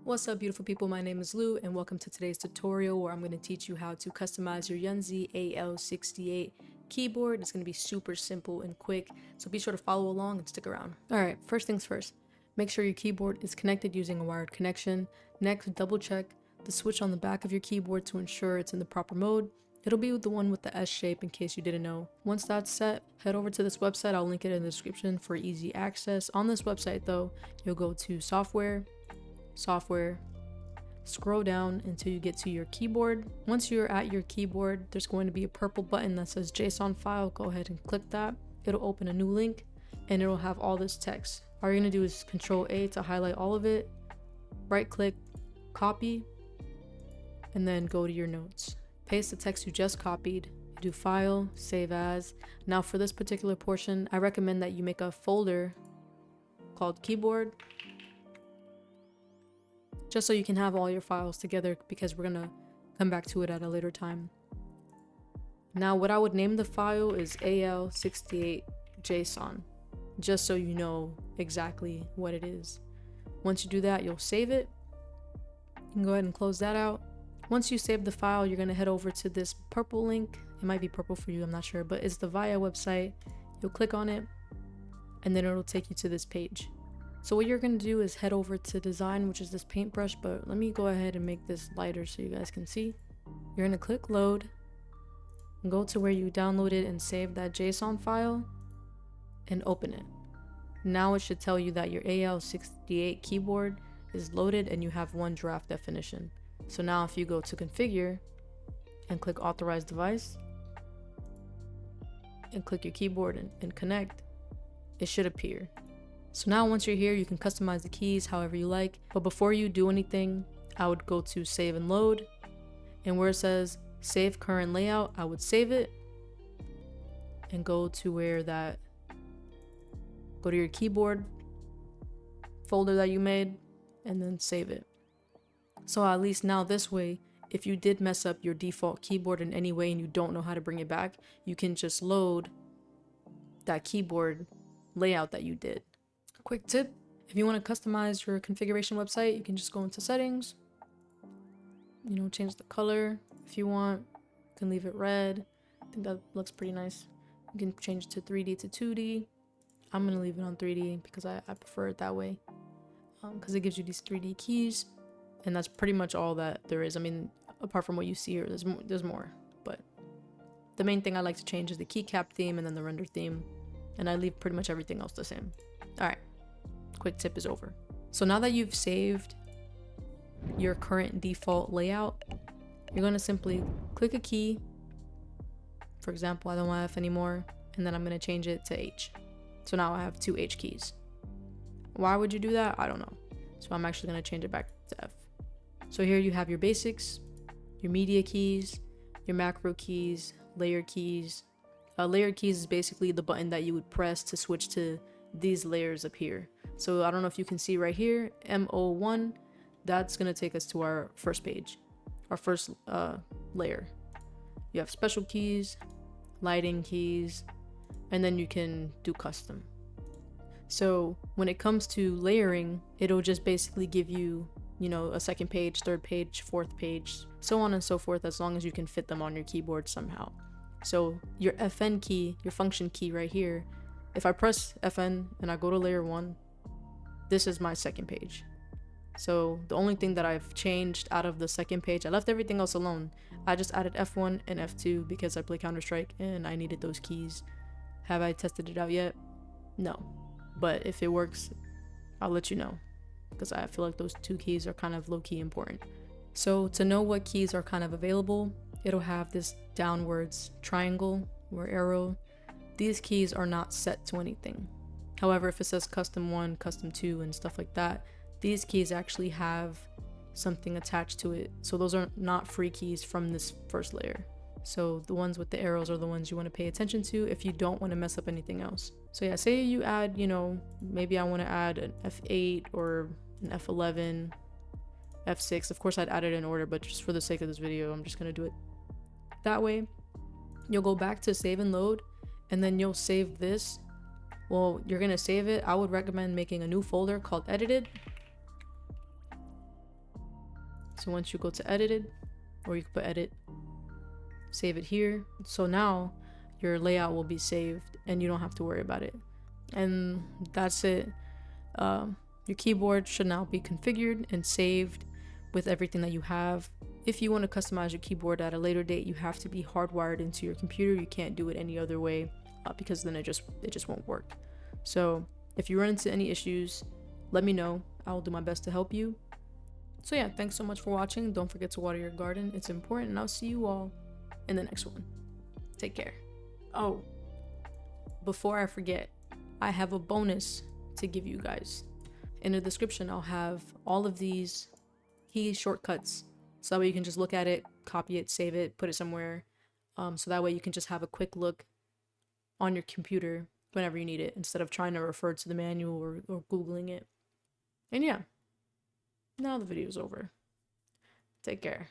What's up, beautiful people? My name is Lou and welcome to today's tutorial where I'm going to teach you how to customize your Yunzii AL68 keyboard. It's going to be super simple and quick, so be sure to follow along and stick around. Alright, first things first, make sure your keyboard is connected using a wired connection. Next, double check the switch on the back of your keyboard to ensure it's in the proper mode. It'll be the one with the S shape in case you didn't know. Once that's set, head over to this website. I'll link it in the description for easy access. On this website though, you'll go to software, scroll down until you get to your keyboard. Once you're at your keyboard, there's going to be a purple button that says JSON file. Go ahead and click that. It'll open a new link and it'll have all this text. All you're gonna do is Ctrl A to highlight all of it, right click, copy, and then go to your notes. Paste the text you just copied, do file, save as. Now for this particular portion, I recommend that you make a folder called keyboard, just so you can have all your files together, because we're gonna come back to it at a later time. Now what I would name the file is AL68 JSON, just so you know exactly what it is. Once you do that, you'll save it. You can go ahead and close that out. Once you save the file, you're gonna head over to this purple link. It might be purple for you, I'm not sure, but it's the VIA website. You'll click on it and then it'll take you to this page. So what you're going to do is head over to design, which is this paintbrush, but let me go ahead and make this lighter so you guys can see. You're going to click load and go to where you downloaded and saved that JSON file and open it. Now it should tell you that your AL68 keyboard is loaded and you have one draft definition. So now if you go to configure and click authorize device and click your keyboard and connect, it should appear. So now once you're here, you can customize the keys however you like, but before you do anything, I would go to save and load, and where it says save current layout, I would save it and go to go to your keyboard folder that you made and then save it. So at least now this way, if you did mess up your default keyboard in any way and you don't know how to bring it back, you can just load that keyboard layout that you did. Quick tip, if you want to customize your configuration website, you can just go into settings, change the color if you want. You can leave it red. I think that looks pretty nice. You can change it to 3D to 2D. I'm going to leave it on 3D because I prefer it that way, because it gives you these 3D keys, and that's pretty much all that there is. I mean, apart from what you see here, there's more, but the main thing I like to change is the keycap theme and then the render theme, and I leave pretty much everything else the same. All right. Quick tip is over. So now that you've saved your current default layout, you're going to simply click a key. For example, I don't want F anymore, and then I'm going to change it to H. So now I have two H keys. Why would you do that? I don't know. So I'm actually going to change it back to F. So here you have your basics, your media keys, your macro keys, layer keys. Layer keys is basically the button that you would press to switch to these layers up here. So I don't know if you can see right here, MO1, that's gonna take us to our first page, our first layer. You have special keys, lighting keys, and then you can do custom. So when it comes to layering, it'll just basically give you, a second page, third page, fourth page, so on and so forth, as long as you can fit them on your keyboard somehow. So your Fn key, your function key right here, if I press Fn and I go to layer 1, this is my second page. So the only thing that I've changed out of the second page, I left everything else alone. I just added F1 and F2 because I play Counter-Strike and I needed those keys. Have I tested it out yet? No. But if it works, I'll let you know, because I feel like those two keys are kind of low-key important. So to know what keys are kind of available, it'll have this downwards triangle or arrow. These keys are not set to anything. However, if it says custom 1, custom 2, and stuff like that, these keys actually have something attached to it. So those are not free keys from this first layer. So the ones with the arrows are the ones you want to pay attention to if you don't want to mess up anything else. So yeah, say you add, maybe I want to add an F8 or an F11, F6. Of course, I'd add it in order, but just for the sake of this video, I'm just going to do it that way. You'll go back to save and load, and then you'll save this well, you're gonna save it. I would recommend making a new folder called edited. So once you go to edited, or you can put edit, save it here. So now your layout will be saved and you don't have to worry about it. And that's it. Your keyboard should now be configured and saved with everything that you have. If you want to customize your keyboard at a later date, you have to be hardwired into your computer. You can't do it any other way because then it just won't work. So if you run into any issues, let me know. I'll do my best to help you. So yeah, thanks so much for watching. Don't forget to water your garden. It's important, and I'll see you all in the next one. Take care. Oh, before I forget, I have a bonus to give you guys. In the description, I'll have all of these key shortcuts, so that way you can just look at it, copy it, save it, put it somewhere, so that way you can just have a quick look on your computer whenever you need it, instead of trying to refer to the manual or Googling it. And yeah, now the video's over. Take care.